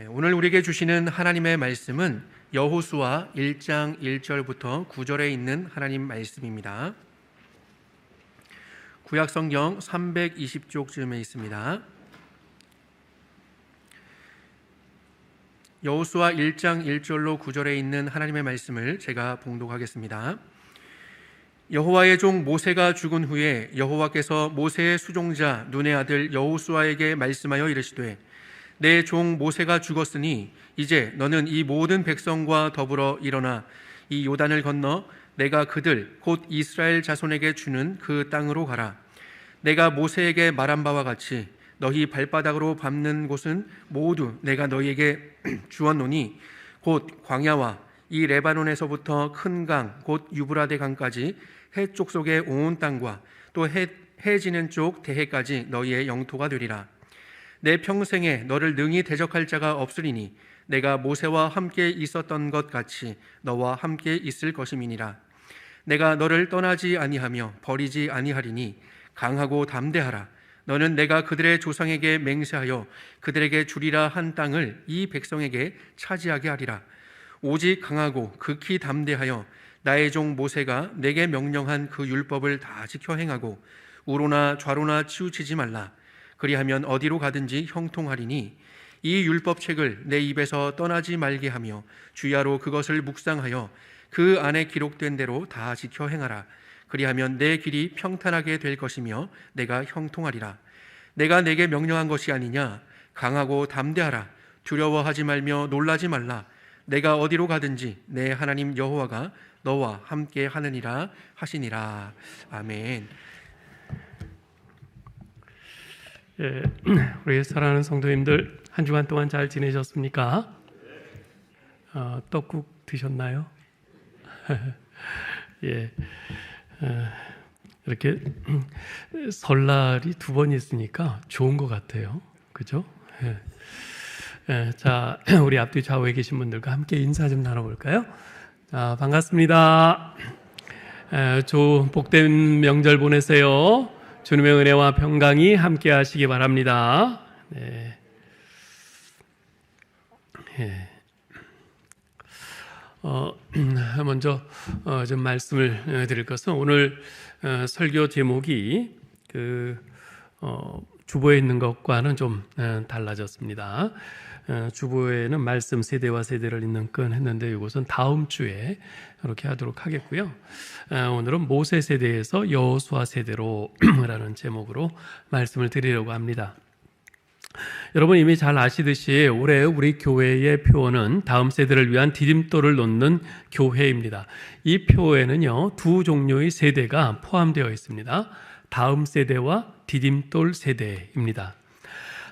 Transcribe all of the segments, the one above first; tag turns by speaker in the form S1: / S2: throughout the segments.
S1: 오늘 우리에게 주시는 하나님의 말씀은 여호수아 1장 1절부터 9절에 있는 하나님 말씀입니다. 구약성경 320쪽쯤에 있습니다. 여호수아 1장 1절로 9절에 있는 하나님의 말씀을 제가 봉독하겠습니다. 여호와의 종 모세가 죽은 후에 여호와께서 모세의 수종자 눈의 아들 여호수아에게 말씀하여 이르시되 내 종 모세가 죽었으니 이제 너는 이 모든 백성과 더불어 일어나 이 요단을 건너 내가 그들 곧 이스라엘 자손에게 주는 그 땅으로 가라. 내가 모세에게 말한 바와 같이 너희 발바닥으로 밟는 곳은 모두 내가 너희에게 주었노니 곧 광야와 이 레바논에서부터 큰 강 곧 유브라데 강까지 해 쪽 속의 온 땅과 또 해 지는 쪽 대해까지 너희의 영토가 되리라. 내 평생에 너를 능히 대적할 자가 없으리니 내가 모세와 함께 있었던 것 같이 너와 함께 있을 것임이니라. 내가 너를 떠나지 아니하며 버리지 아니하리니 강하고 담대하라. 너는 내가 그들의 조상에게 맹세하여 그들에게 주리라 한 땅을 이 백성에게 차지하게 하리라. 오직 강하고 극히 담대하여 나의 종 모세가 내게 명령한 그 율법을 다 지켜 행하고 우로나 좌로나 치우치지 말라. 그리하면 어디로 가든지 형통하리니 이 율법책을 내 입에서 떠나지 말게 하며 주야로 그것을 묵상하여 그 안에 기록된 대로 다 지켜 행하라. 그리하면 내 길이 평탄하게 될 것이며 내가 형통하리라. 내가 내게 명령한 것이 아니냐. 강하고 담대하라. 두려워하지 말며 놀라지 말라. 내가 어디로 가든지 내 하나님 여호와가 너와 함께 하느니라 하시니라. 아멘.
S2: 예, 우리 사랑하는 성도님들 한 주간 동안 잘 지내셨습니까? 떡국 드셨나요? 예, 이렇게 설날이 두 번 있으니까 좋은 것 같아요. 그죠? 예, 자, 우리 앞뒤 좌우에 계신 분들과 함께 인사 좀 나눠볼까요? 자, 반갑습니다. 좋은 복된 명절 보내세요. 주님의 은혜와 평강이 함께 하시기 바랍니다. 네. 예. 먼저 좀 말씀을 드릴 것은 오늘 설교 제목이 주보에 있는 것과는 좀 달라졌습니다. 주보에는 말씀 세대와 세대를 잇는 끈 했는데 이것은 다음 주에 이렇게 하도록 하겠고요. 오늘은 모세 세대에서 여호수아 세대로 라는 제목으로 말씀을 드리려고 합니다. 여러분 이미 잘 아시듯이 올해 우리 교회의 표어는 다음 세대를 위한 디딤돌을 놓는 교회입니다. 이 표어에는요 두 종류의 세대가 포함되어 있습니다. 다음 세대와 디딤돌 세대입니다.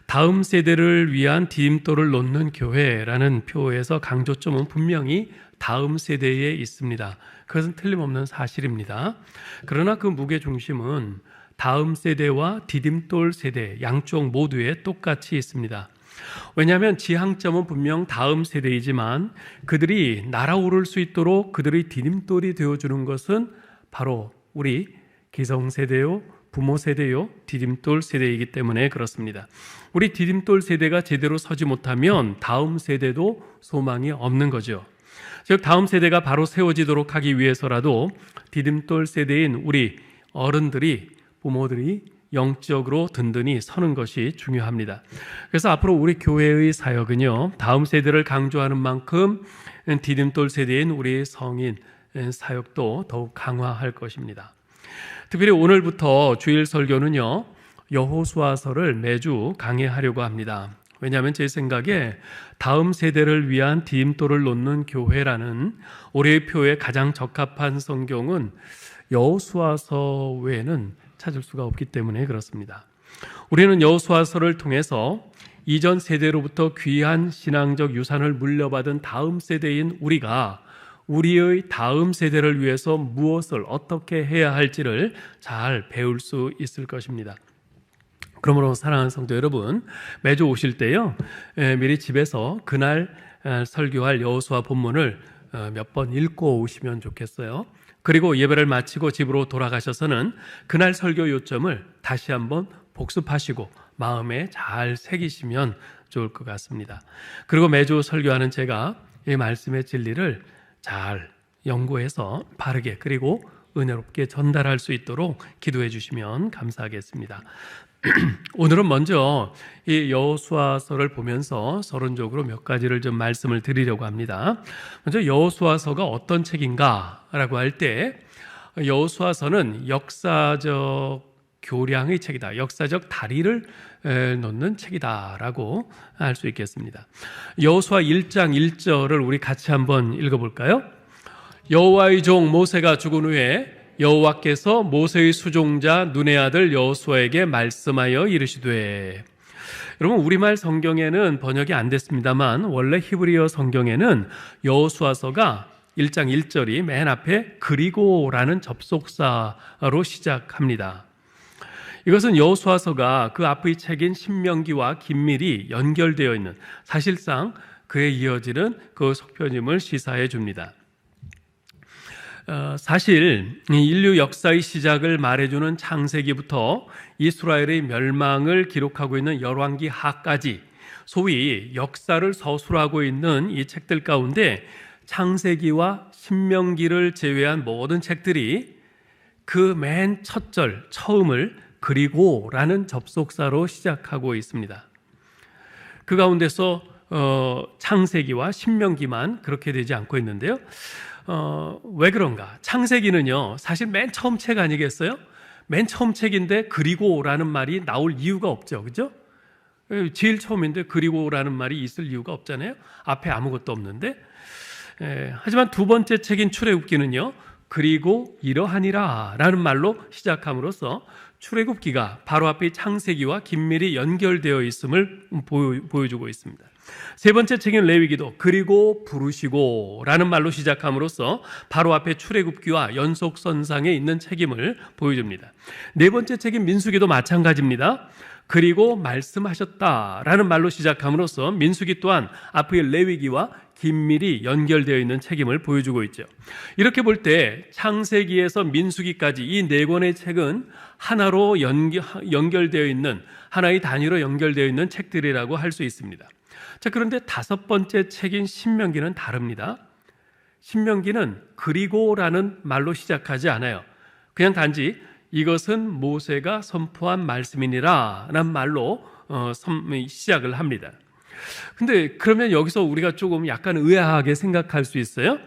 S2: 다음 세대를 위한 디딤돌을 놓는 교회라는 표어에서 강조점은 분명히 다음 세대에 있습니다. 그것은 틀림없는 사실입니다. 그러나 그 무게중심은 다음 세대와 디딤돌 세대 양쪽 모두에 똑같이 있습니다. 왜냐하면 지향점은 분명 다음 세대이지만 그들이 날아오를 수 있도록 그들의 디딤돌이 되어주는 것은 바로 우리 기성세대요, 부모 세대요, 디딤돌 세대이기 때문에 그렇습니다. 우리 디딤돌 세대가 제대로 서지 못하면 다음 세대도 소망이 없는 거죠. 즉 다음 세대가 바로 세워지도록 하기 위해서라도 디딤돌 세대인 우리 어른들이, 부모들이 영적으로 든든히 서는 것이 중요합니다. 그래서 앞으로 우리 교회의 사역은요 다음 세대를 강조하는 만큼 디딤돌 세대인 우리 성인 사역도 더욱 강화할 것입니다. 특별히 오늘부터 주일 설교는요 여호수아서를 매주 강해하려고 합니다. 왜냐하면 제 생각에 다음 세대를 위한 디딤돌을 놓는 교회라는 올해의 표에 가장 적합한 성경은 여호수아서 외에는 찾을 수가 없기 때문에 그렇습니다. 우리는 여호수아서를 통해서 이전 세대로부터 귀한 신앙적 유산을 물려받은 다음 세대인 우리가 우리의 다음 세대를 위해서 무엇을 어떻게 해야 할지를 잘 배울 수 있을 것입니다. 그러므로 사랑하는 성도 여러분, 매주 오실 때요 미리 집에서 그날 설교할 여호수아 본문을 몇 번 읽고 오시면 좋겠어요. 그리고 예배를 마치고 집으로 돌아가셔서는 그날 설교 요점을 다시 한번 복습하시고 마음에 잘 새기시면 좋을 것 같습니다. 그리고 매주 설교하는 제가 이 말씀의 진리를 잘 연구해서 바르게 그리고 은혜롭게 전달할 수 있도록 기도해 주시면 감사하겠습니다. 오늘은 먼저 이 여호수아서를 보면서 서론적으로 몇 가지를 좀 말씀을 드리려고 합니다. 먼저 여호수아서가 어떤 책인가라고 할 때 여호수아서는 역사적 교량의 책이다. 역사적 다리를 놓는 책이다라고 할 수 있겠습니다. 여호수아 1장 1절을 우리 같이 한번 읽어볼까요? 여호와의 종 모세가 죽은 후에 여호와께서 모세의 수종자 눈의 아들 여호수아에게 말씀하여 이르시되. 여러분, 우리말 성경에는 번역이 안 됐습니다만 원래 히브리어 성경에는 여호수아서가 1장 1절이 맨 앞에 그리고라는 접속사로 시작합니다. 이것은 여호수아서가 그 앞의 책인 신명기와 긴밀히 연결되어 있는, 사실상 그에 이어지는 그 속편임을 시사해 줍니다. 사실 인류 역사의 시작을 말해주는 창세기부터 이스라엘의 멸망을 기록하고 있는 열왕기하까지 소위 역사를 서술하고 있는 이 책들 가운데 창세기와 신명기를 제외한 모든 책들이 그 맨 첫 절 처음을 그리고라는 접속사로 시작하고 있습니다. 그 가운데서 창세기와 신명기만 그렇게 되지 않고 있는데요. 왜 그런가? 창세기는요, 사실 맨 처음 책 아니겠어요? 맨 처음 책인데 그리고라는 말이 나올 이유가 없죠, 그죠? 제일 처음인데 그리고라는 말이 있을 이유가 없잖아요. 앞에 아무것도 없는데. 하지만 두 번째 책인 출애굽기는요, 그리고 이러하니라 라는 말로 시작함으로써 출애굽기가 바로 앞에 창세기와 긴밀히 연결되어 있음을 보여주고 있습니다. 세 번째 책인 레위기도 그리고 부르시고 라는 말로 시작함으로써 바로 앞에 출애굽기와 연속선상에 있는 책임을 보여줍니다. 네 번째 책인 민수기도 마찬가지입니다. 그리고 말씀하셨다라는 말로 시작함으로써 민수기 또한 앞의 레위기와 긴밀히 연결되어 있는 책임을 보여주고 있죠. 이렇게 볼 때 창세기에서 민수기까지 이 네 권의 책은 하나로 연결되어 있는, 하나의 단위로 연결되어 있는 책들이라고 할 수 있습니다. 자, 그런데 다섯 번째 책인 신명기는 다릅니다. 신명기는 그리고라는 말로 시작하지 않아요. 그냥 단지 이것은 모세가 선포한 말씀이니라 라는 말로 시작을 합니다. 근데 그러면 여기서 우리가 조금 약간 의아하게 생각할 수 있어요.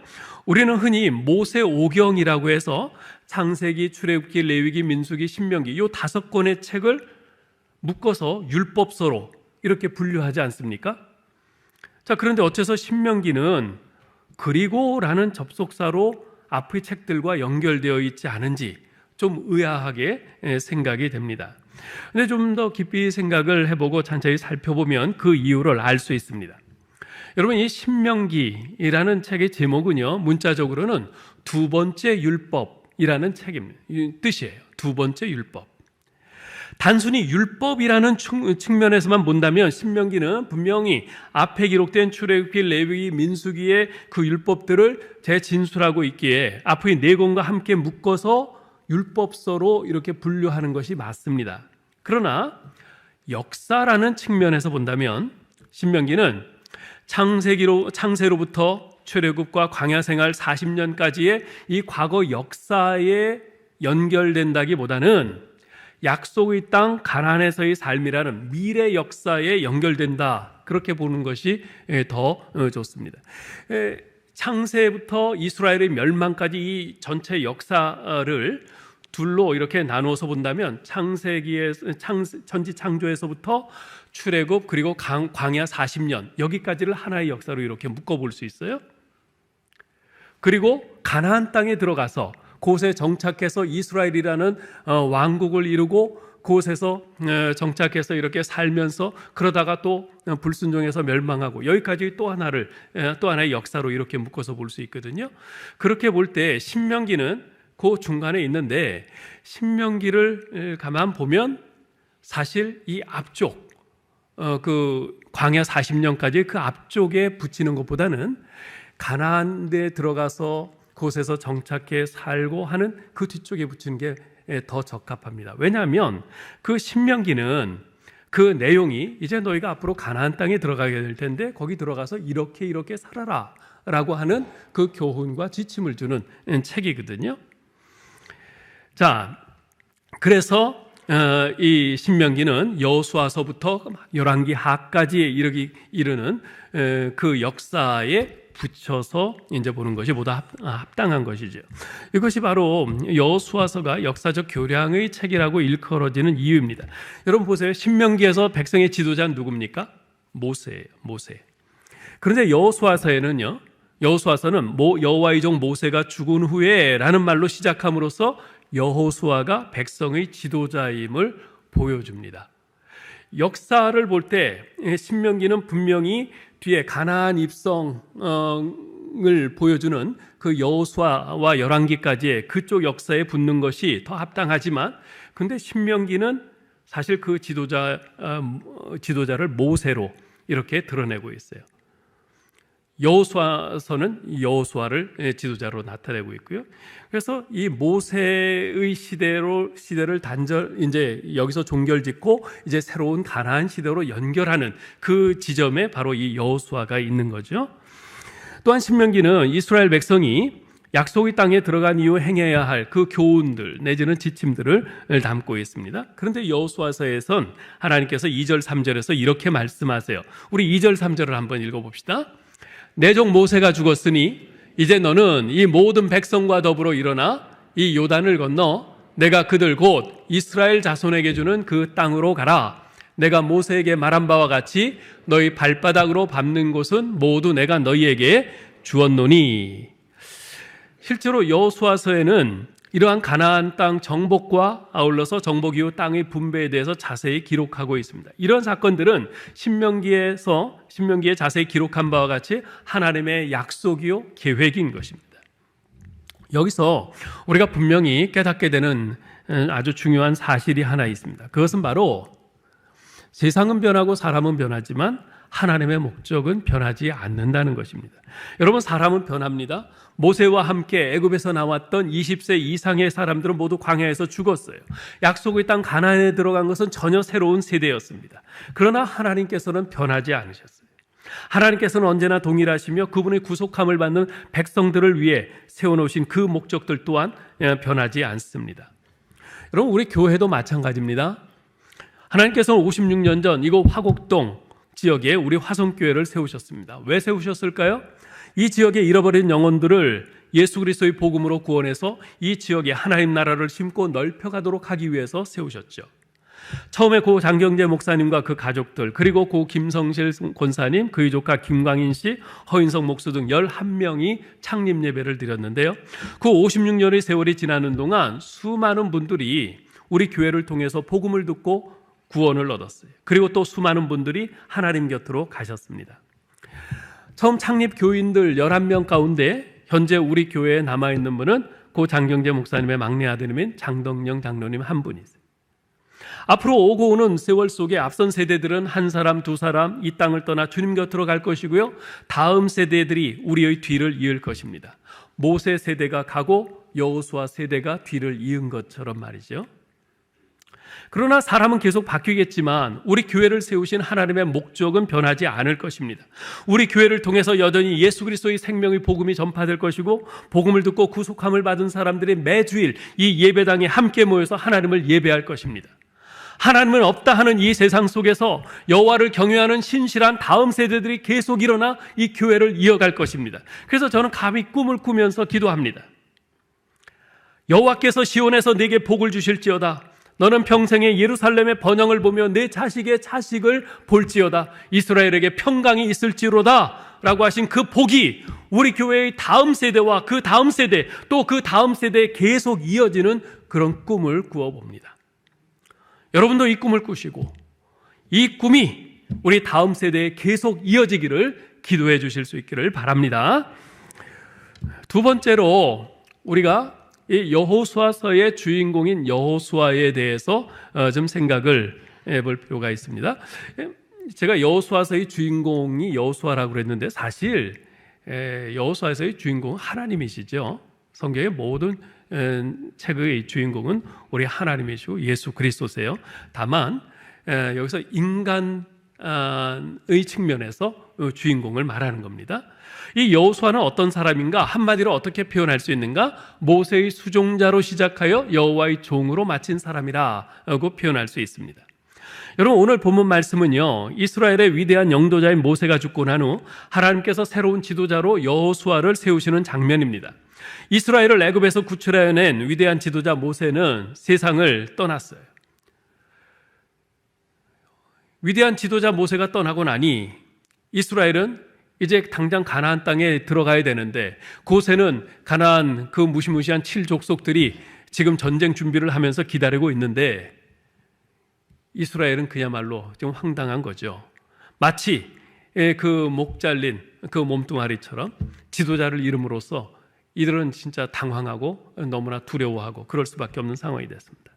S2: 우리는 흔히 모세오경이라고 해서 창세기, 출애굽기, 레위기, 민수기, 신명기 이 다섯 권의 책을 묶어서 율법서로 이렇게 분류하지 않습니까? 자, 그런데 어째서 신명기는 그리고라는 접속사로 앞의 책들과 연결되어 있지 않은지 좀 의아하게 생각이 됩니다. 근데 좀 더 깊이 생각을 해보고 천천히 살펴보면 그 이유를 알 수 있습니다. 여러분, 이 신명기라는 책의 제목은요, 문자적으로는 두 번째 율법이라는 책입니다. 뜻이에요. 두 번째 율법. 단순히 율법이라는 측면에서만 본다면 신명기는 분명히 앞에 기록된 출애굽기, 레위기, 민수기의 그 율법들을 재진술하고 있기에 앞의 네 권과 함께 묶어서 율법서로 이렇게 분류하는 것이 맞습니다. 그러나 역사라는 측면에서 본다면 신명기는 창세로부터 출애굽과 광야 생활 40년까지의 이 과거 역사에 연결된다기보다는 약속의 땅 가나안에서의 삶이라는 미래 역사에 연결된다, 그렇게 보는 것이 더 좋습니다. 창세부터 이스라엘의 멸망까지 이 전체 역사를 둘로 이렇게 나누어서 본다면 천지창조에서부터 출애굽 그리고 광야 40년 여기까지를 하나의 역사로 이렇게 묶어볼 수 있어요. 그리고 가나안 땅에 들어가서 그곳에 정착해서 이스라엘이라는 왕국을 이루고 그곳에서 정착해서 이렇게 살면서 그러다가 또 불순종해서 멸망하고 여기까지 또 하나의 역사로 이렇게 묶어서 볼 수 있거든요. 그렇게 볼 때 신명기는 그 중간에 있는데 신명기를 가만 보면 사실 이 앞쪽 그 광야 40년까지 그 앞쪽에 붙이는 것보다는 가나안에 들어가서 그곳에서 정착해 살고 하는 그 뒤쪽에 붙이는 게 더 적합합니다. 왜냐하면 그 신명기는 그 내용이 이제 너희가 앞으로 가나안 땅에 들어가게 될 텐데 거기 들어가서 이렇게 살아라 라고 하는 그 교훈과 지침을 주는 책이거든요. 자, 그래서 이 신명기는 여호수아서부터 열왕기 하까지 이르는 그 역사에 붙여서 이제 보는 것이 모두 합당한 것이죠. 이것이 바로 여호수아서가 역사적 교량의 책이라고 일컬어지는 이유입니다. 여러분 보세요. 신명기에서 백성의 지도자는 누굽니까? 모세예요. 모세. 그런데 여호수아서에는요. 여호수아서는 여호와의 종 모세가 죽은 후에라는 말로 시작함으로써 여호수아가 백성의 지도자임을 보여줍니다. 역사를 볼 때 신명기는 분명히 뒤에 가나안 입성을 보여주는 그 여호수아와 열왕기까지의 그쪽 역사에 붙는 것이 더 합당하지만, 근데 신명기는 사실 그 지도자를 모세로 이렇게 드러내고 있어요. 여호수아서는 여호수아를 지도자로 나타내고 있고요. 그래서 이 모세의 시대를 이제 여기서 종결짓고 이제 새로운 가나안 시대로 연결하는 그 지점에 바로 이 여호수아가 있는 거죠. 또한 신명기는 이스라엘 백성이 약속의 땅에 들어간 이후 행해야 할 그 교훈들 내지는 지침들을 담고 있습니다. 그런데 여호수아서에선 하나님께서 2절 3절에서 이렇게 말씀하세요. 우리 2절 3절을 한번 읽어봅시다. 내 종 모세가 죽었으니 이제 너는 이 모든 백성과 더불어 일어나 이 요단을 건너 내가 그들 곧 이스라엘 자손에게 주는 그 땅으로 가라. 내가 모세에게 말한 바와 같이 너희 발바닥으로 밟는 곳은 모두 내가 너희에게 주었노니. 실제로 여호수아서에는 이러한 가나안 땅 정복과 아울러서 정복 이후 땅의 분배에 대해서 자세히 기록하고 있습니다. 이런 사건들은 신명기에 자세히 기록한 바와 같이 하나님의 약속이요 계획인 것입니다. 여기서 우리가 분명히 깨닫게 되는 아주 중요한 사실이 하나 있습니다. 그것은 바로 세상은 변하고 사람은 변하지만 하나님의 목적은 변하지 않는다는 것입니다. 여러분, 사람은 변합니다. 모세와 함께 애굽에서 나왔던 20세 이상의 사람들은 모두 광야에서 죽었어요. 약속의 땅 가나안에 들어간 것은 전혀 새로운 세대였습니다. 그러나 하나님께서는 변하지 않으셨어요. 하나님께서는 언제나 동일하시며 그분의 구속함을 받는 백성들을 위해 세워놓으신 그 목적들 또한 변하지 않습니다. 여러분, 우리 교회도 마찬가지입니다. 하나님께서는 56년 전 이곳 화곡동 지역에 우리 화성교회를 세우셨습니다. 왜 세우셨을까요? 이 지역의 잃어버린 영혼들을 예수 그리스도의 복음으로 구원해서 이 지역에 하나님 나라를 심고 넓혀가도록 하기 위해서 세우셨죠. 처음에 고 장경재 목사님과 그 가족들, 그리고 고 김성실 권사님, 그의 조카 김광인 씨, 허인성 목수 등 11명이 창립 예배를 드렸는데요. 그 56년의 세월이 지나는 동안 수많은 분들이 우리 교회를 통해서 복음을 듣고 구원을 얻었어요. 그리고 또 수많은 분들이 하나님 곁으로 가셨습니다. 처음 창립 교인들 11명 가운데 현재 우리 교회에 남아있는 분은 고 장경재 목사님의 막내 아드님인 장덕영 장로님 한 분이세요. 앞으로 오고 오는 세월 속에 앞선 세대들은 한 사람, 두 사람 이 땅을 떠나 주님 곁으로 갈 것이고요. 다음 세대들이 우리의 뒤를 이을 것입니다. 모세 세대가 가고 여호수아 세대가 뒤를 이은 것처럼 말이죠. 그러나 사람은 계속 바뀌겠지만 우리 교회를 세우신 하나님의 목적은 변하지 않을 것입니다. 우리 교회를 통해서 여전히 예수 그리스도의 생명의 복음이 전파될 것이고, 복음을 듣고 구속함을 받은 사람들이 매주일 이 예배당에 함께 모여서 하나님을 예배할 것입니다. 하나님은 없다 하는 이 세상 속에서 여호와를 경외하는 신실한 다음 세대들이 계속 일어나 이 교회를 이어갈 것입니다. 그래서 저는 감히 꿈을 꾸면서 기도합니다. 여호와께서 시온에서 내게 복을 주실지어다. 너는 평생에 예루살렘의 번영을 보며 내 자식의 자식을 볼지어다. 이스라엘에게 평강이 있을지로다 라고 하신 그 복이 우리 교회의 다음 세대와 그 다음 세대 또 그 다음 세대에 계속 이어지는 그런 꿈을 꾸어봅니다. 여러분도 이 꿈을 꾸시고 이 꿈이 우리 다음 세대에 계속 이어지기를 기도해 주실 수 있기를 바랍니다. 두 번째로 우리가 이 여호수아서의 주인공인 여호수아에 대해서 좀 생각을 해볼 필요가 있습니다. 제가 여호수아서의 주인공이 여호수아라고 그랬는데 사실 여호수아서의 주인공은 하나님이시죠. 성경의 모든 책의 주인공은 우리 하나님이시고 예수 그리스도세요. 다만 여기서 인간의 측면에서 주인공을 말하는 겁니다. 이 여호수아는 어떤 사람인가? 한마디로 어떻게 표현할 수 있는가? 모세의 수종자로 시작하여 여호와의 종으로 마친 사람이라고 표현할 수 있습니다. 여러분, 오늘 본문 말씀은요, 이스라엘의 위대한 영도자인 모세가 죽고 난 후 하나님께서 새로운 지도자로 여호수아를 세우시는 장면입니다. 이스라엘을 애굽에서 구출해낸 위대한 지도자 모세는 세상을 떠났어요. 위대한 지도자 모세가 떠나고 나니 이스라엘은 이제 당장 가나안 땅에 들어가야 되는데, 그곳에는 가나안 그 무시무시한 7족속들이 지금 전쟁 준비를 하면서 기다리고 있는데, 이스라엘은 그야말로 좀 황당한 거죠. 마치 그 목 잘린 그 몸뚱아리처럼 지도자를 잃음으로써 이들은 진짜 당황하고 너무나 두려워하고 그럴 수밖에 없는 상황이 됐습니다.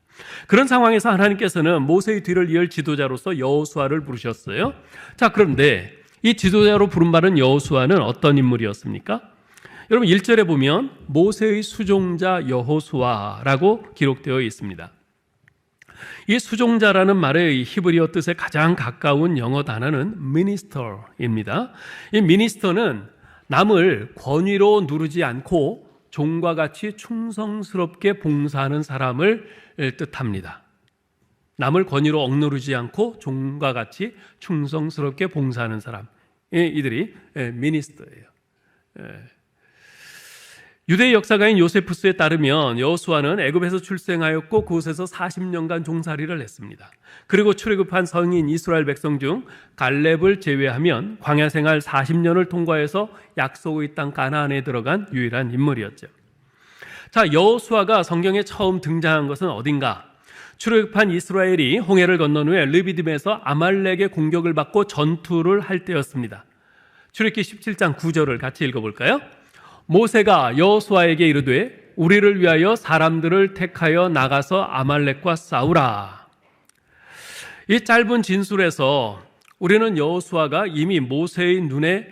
S2: 그런 상황에서 하나님께서는 모세의 뒤를 이을 지도자로서 여호수아를 부르셨어요. 자, 그런데 이 지도자로 부름받은 여호수아는 어떤 인물이었습니까? 여러분, 1절에 보면 모세의 수종자 여호수아라고 기록되어 있습니다. 이 수종자라는 말의 히브리어 뜻에 가장 가까운 영어 단어는 minister입니다. 이 minister는 남을 권위로 누르지 않고 종과 같이 충성스럽게 봉사하는 사람을 뜻합니다. 남을 권위로 억누르지 않고 종과 같이 충성스럽게 봉사하는 사람, 이들이 미니스터예요. 유대의 역사가인 요세푸스에 따르면 여호수아는 애굽에서 출생하였고 그곳에서 40년간 종살이를 했습니다. 그리고 출애굽한 성인 이스라엘 백성 중 갈렙을 제외하면 광야 생활 40년을 통과해서 약속의 땅 가나안에 들어간 유일한 인물이었죠. 자, 여호수아가 성경에 처음 등장한 것은 어딘가? 출애굽한 이스라엘이 홍해를 건넌 후에 르비딤에서 아말렉의 공격을 받고 전투를 할 때였습니다. 출애굽기 17장 9절을 같이 읽어볼까요? 모세가 여호수아에게 이르되 우리를 위하여 사람들을 택하여 나가서 아말렉과 싸우라. 이 짧은 진술에서 우리는 여호수아가 이미 모세의 눈에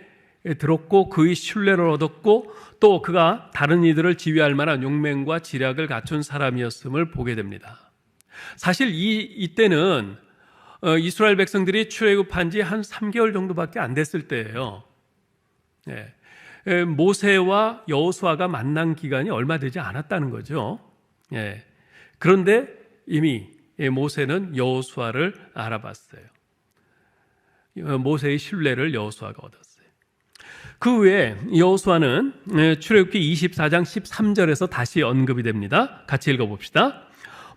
S2: 들었고 그의 신뢰를 얻었고 또 그가 다른 이들을 지휘할 만한 용맹과 지략을 갖춘 사람이었음을 보게 됩니다. 사실 이때는 이스라엘 백성들이 출애굽한 지 한 3개월 정도밖에 안 됐을 때예요. 모세와 여호수아가 만난 기간이 얼마 되지 않았다는 거죠. 그런데 이미 모세는 여호수아를 알아봤어요. 모세의 신뢰를 여호수아가 얻었어요. 그 후에 여호수아는 출애굽기 24장 13절에서 다시 언급이 됩니다. 같이 읽어봅시다.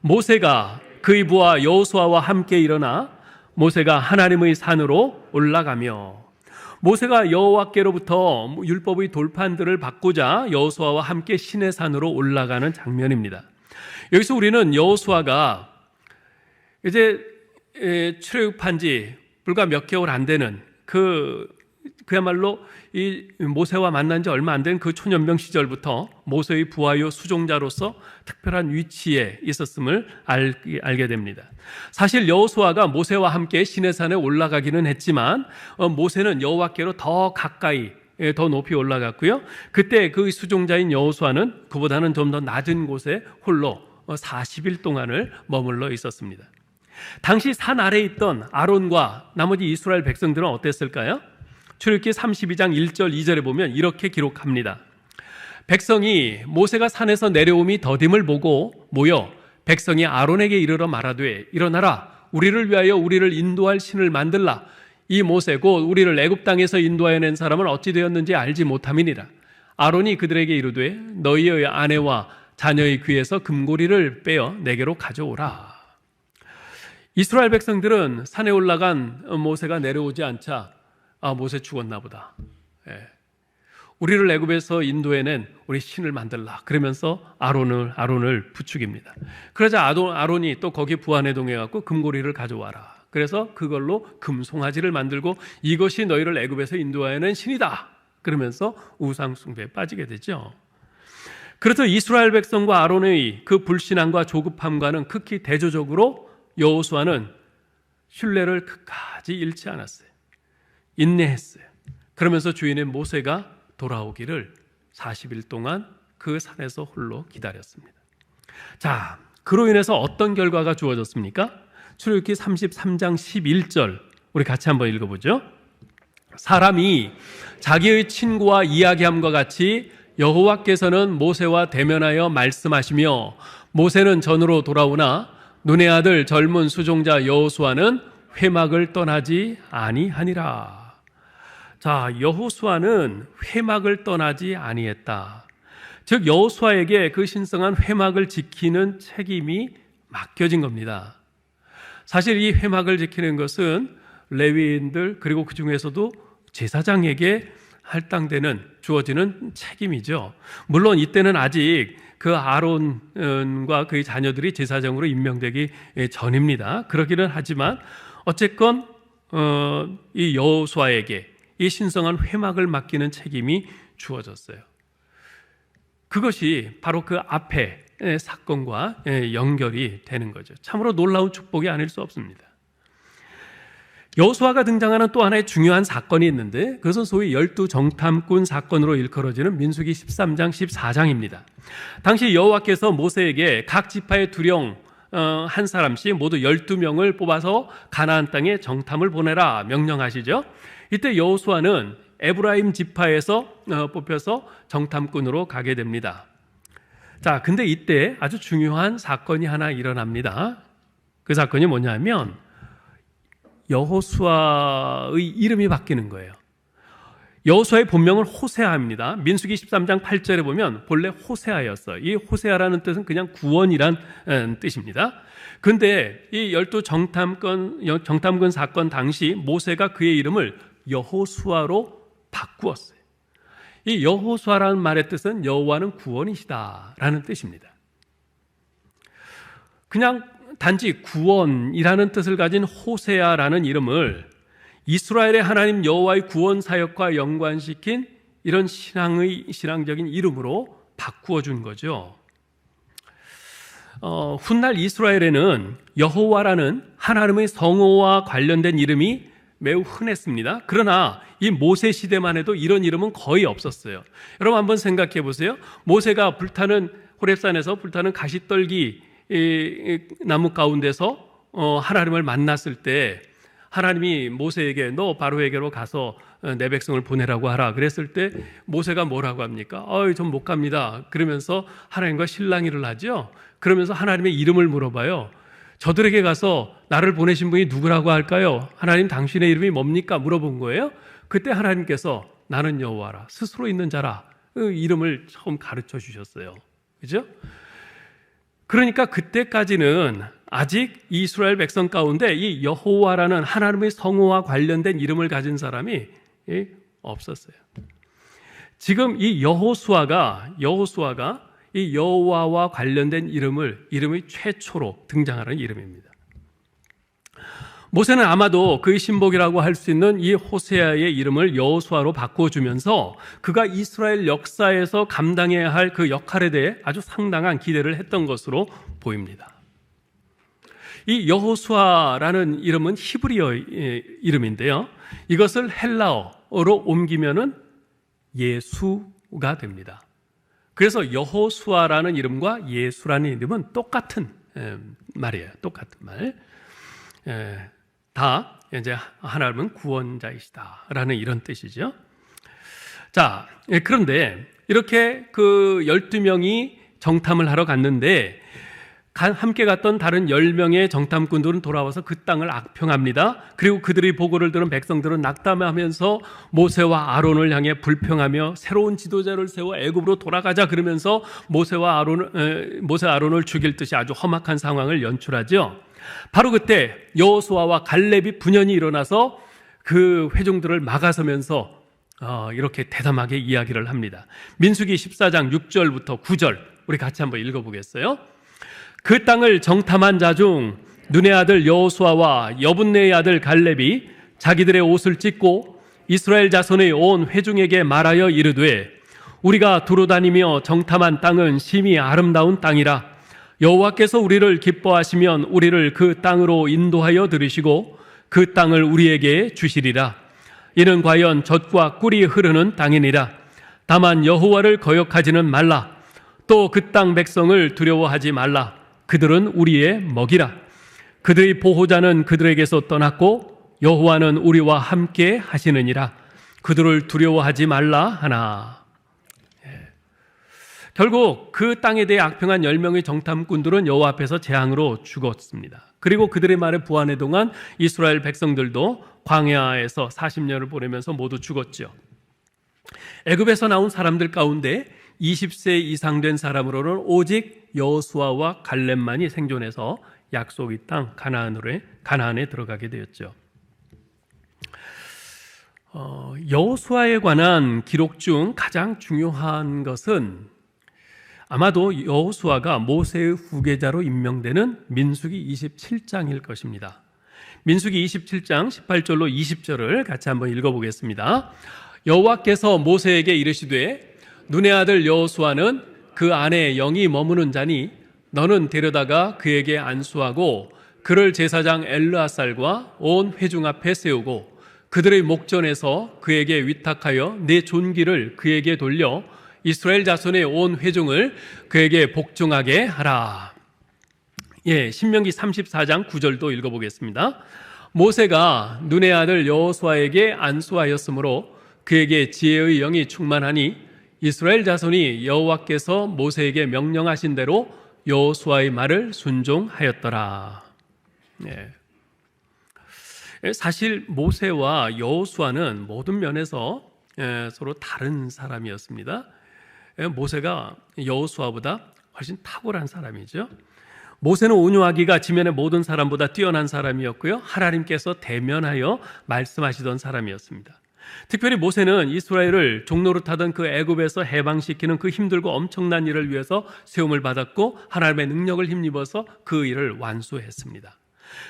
S2: 모세가 그의 부하 여호수아와 함께 일어나 모세가 하나님의 산으로 올라가며, 모세가 여호와께로부터 율법의 돌판들을 받고자 여호수아와 함께 시내 산으로 올라가는 장면입니다. 여기서 우리는 여호수아가 이제 출애굽한 지 불과 몇 개월 안 되는 그야말로 이 모세와 만난 지 얼마 안 된 그 초년병 시절부터 모세의 부하요 수종자로서 특별한 위치에 있었음을 알게 됩니다. 사실 여호수아가 모세와 함께 시내산에 올라가기는 했지만 모세는 여호와께로 더 가까이 더 높이 올라갔고요. 그때 그 수종자인 여호수아는 그보다는 좀 더 낮은 곳에 홀로 40일 동안을 머물러 있었습니다. 당시 산 아래에 있던 아론과 나머지 이스라엘 백성들은 어땠을까요? 출애굽기 32장 1절 2절에 보면 이렇게 기록합니다. 백성이 모세가 산에서 내려옴이 더딤을 보고 모여 백성이 아론에게 이르러 말하되 일어나라, 우리를 위하여 우리를 인도할 신을 만들라. 이 모세 곧 우리를 애굽 땅에서 인도하여 낸 사람은 어찌 되었는지 알지 못함이니라. 아론이 그들에게 이르되 너희의 아내와 자녀의 귀에서 금고리를 빼어 내게로 가져오라. 이스라엘 백성들은 산에 올라간 모세가 내려오지 않자 모세 죽었나 보다. 우리를 애굽에서 인도해낸 우리 신을 만들라. 그러면서 아론을 부축입니다. 그러자 아론이 또 거기 부안에 동해갖고 금고리를 가져와라. 그래서 그걸로 금송아지를 만들고 이것이 너희를 애굽에서 인도해낸 신이다. 그러면서 우상 숭배에 빠지게 되죠. 그래서 이스라엘 백성과 아론의 그 불신앙과 조급함과는 극히 대조적으로 여호수아는 신뢰를 끝까지 잃지 않았어요. 인내했어요. 그러면서 주인의 모세가 돌아오기를 40일 동안 그 산에서 홀로 기다렸습니다. 자, 그로 인해서 어떤 결과가 주어졌습니까? 출애굽기 33장 11절 우리 같이 한번 읽어보죠. 사람이 자기의 친구와 이야기함과 같이 여호와께서는 모세와 대면하여 말씀하시며 모세는 전으로 돌아오나 눈의 아들 젊은 수종자 여호수아는 회막을 떠나지 아니하니라. 자, 여호수아는 회막을 떠나지 아니했다. 즉 여호수아에게 그 신성한 회막을 지키는 책임이 맡겨진 겁니다. 사실 이 회막을 지키는 것은 레위인들 그리고 그 중에서도 제사장에게 할당되는 주어지는 책임이죠. 물론 이때는 아직 그 아론과 그의 자녀들이 제사장으로 임명되기 전입니다. 그러기는 하지만 어쨌건 이 여호수아에게 이 신성한 회막을 맡기는 책임이 주어졌어요. 그것이 바로 그 앞에 사건과 연결이 되는 거죠. 참으로 놀라운 축복이 아닐 수 없습니다. 여호수아가 등장하는 또 하나의 중요한 사건이 있는데 그것은 소위 12정탐꾼 사건으로 일컬어지는 민수기 13장 14장입니다. 당시 여호와께서 모세에게 각 지파의 두령 한 사람씩 모두 12명을 뽑아서 가나안 땅에 정탐을 보내라 명령하시죠. 이때 여호수아는 에브라임 지파에서 뽑혀서 정탐꾼으로 가게 됩니다. 자, 근데 이때 아주 중요한 사건이 하나 일어납니다. 그 사건이 뭐냐면 여호수아의 이름이 바뀌는 거예요. 여호수아의 본명은 호세아입니다. 민수기 13장 8절에 보면 본래 호세아였어요. 이 호세아라는 뜻은 그냥 구원이란 뜻입니다. 그런데 이 12정탐꾼 사건 당시 모세가 그의 이름을 여호수아로 바꾸었어요. 이 여호수아라는 말의 뜻은 여호와는 구원이시다라는 뜻입니다. 그냥 단지 구원이라는 뜻을 가진 호세아라는 이름을 이스라엘의 하나님 여호와의 구원 사역과 연관시킨 이런 신앙적인 이름으로 바꾸어 준 거죠. 훗날 이스라엘에는 여호와라는 하나님의 성호와 관련된 이름이 매우 흔했습니다. 그러나 이 모세 시대만 해도 이런 이름은 거의 없었어요. 여러분 한번 생각해 보세요. 모세가 호렙산에서 불타는 가시떨기 나무 가운데서 하나님을 만났을 때 하나님이 모세에게 너 바로에게로 가서 내 백성을 보내라고 하라 그랬을 때 모세가 뭐라고 합니까? 전 못 갑니다. 그러면서 하나님과 실랑이를 하죠. 그러면서 하나님의 이름을 물어봐요. 저들에게 가서 나를 보내신 분이 누구라고 할까요? 하나님 당신의 이름이 뭡니까? 물어본 거예요. 그때 하나님께서 나는 여호와라 스스로 있는 자라 이름을 처음 가르쳐 주셨어요. 그죠? 그러니까 그때까지는 아직 이스라엘 백성 가운데 이 여호와라는 하나님의 성호와 관련된 이름을 가진 사람이 없었어요. 지금 이 여호수아가 이 여호와와 관련된 이름의 최초로 등장하는 이름입니다. 모세는 아마도 그의 신복이라고 할 수 있는 이 호세아의 이름을 여호수아로 바꿔주면서 그가 이스라엘 역사에서 감당해야 할 그 역할에 대해 아주 상당한 기대를 했던 것으로 보입니다. 이 여호수아라는 이름은 히브리어 이름인데요. 이것을 헬라어로 옮기면은 예수가 됩니다. 그래서 여호수아라는 이름과 예수라는 이름은 똑같은 말이에요. 똑같은 말. 다 이제 하나님은 구원자이시다라는 이런 뜻이죠. 자, 그런데 이렇게 그 12명이 정탐을 하러 갔는데 함께 갔던 다른 10명의 정탐꾼들은 돌아와서 그 땅을 악평합니다. 그리고 그들의 보고를 들은 백성들은 낙담하면서 모세와 아론을 향해 불평하며 새로운 지도자를 세워 애굽으로 돌아가자 그러면서 모세 아론을 죽일 듯이 아주 험악한 상황을 연출하죠. 바로 그때 여호수아와 갈렙이 분연히 일어나서 그 회중들을 막아서면서 이렇게 대담하게 이야기를 합니다. 민수기 14장 6절부터 9절 우리 같이 한번 읽어보겠어요. 그 땅을 정탐한 자 중 눈의 아들 여호수아와 여분네의 아들 갈렙이 자기들의 옷을 찢고 이스라엘 자손의 온 회중에게 말하여 이르되 우리가 두루 다니며 정탐한 땅은 심히 아름다운 땅이라 여호와께서 우리를 기뻐하시면 우리를 그 땅으로 인도하여 들으시고 그 땅을 우리에게 주시리라. 이는 과연 젖과 꿀이 흐르는 땅이니라. 다만 여호와를 거역하지는 말라. 또 그 땅 백성을 두려워하지 말라. 그들은 우리의 먹이라. 그들의 보호자는 그들에게서 떠났고 여호와는 우리와 함께 하시느니라. 그들을 두려워하지 말라 하나. 결국 그 땅에 대해 악평한 10명의 정탐꾼들은 여호와 앞에서 재앙으로 죽었습니다. 그리고 그들의 말에 부하는 동안 이스라엘 백성들도 광야에서 40년을 보내면서 모두 죽었죠. 애굽에서 나온 사람들 가운데 20세 이상 된 사람으로는 오직 여호수아와 갈렙만이 생존해서 약속의 땅 가나안에 들어가게 되었죠. 여호수아에 관한 기록 중 가장 중요한 것은 아마도 여호수아가 모세의 후계자로 임명되는 민수기 27장일 것입니다. 민수기 27장 18절로 20절을 같이 한번 읽어보겠습니다. 여호와께서 모세에게 이르시되 눈의 아들 여호수아는 그 안에 영이 머무는 자니 너는 데려다가 그에게 안수하고 그를 제사장 엘르아살과 온 회중 앞에 세우고 그들의 목전에서 그에게 위탁하여 내 존귀를 그에게 돌려 이스라엘 자손의 온 회중을 그에게 복종하게 하라. 신명기 34장 9절도 읽어보겠습니다. 모세가 눈의 아들 여호수아에게 안수하였으므로 그에게 지혜의 영이 충만하니 이스라엘 자손이 여호와께서 모세에게 명령하신 대로 여호수아의 말을 순종하였더라. 사실 모세와 여호수아는 모든 면에서 서로 다른 사람이었습니다. 모세가 여호수아보다 훨씬 탁월한 사람이죠. 모세는 온유하기가 지면의 모든 사람보다 뛰어난 사람이었고요. 하나님께서 대면하여 말씀하시던 사람이었습니다. 특별히 모세는 이스라엘을 종노릇하던 그 애굽에서 해방시키는 그 힘들고 엄청난 일을 위해서 세움을 받았고 하나님의 능력을 힘입어서 그 일을 완수했습니다.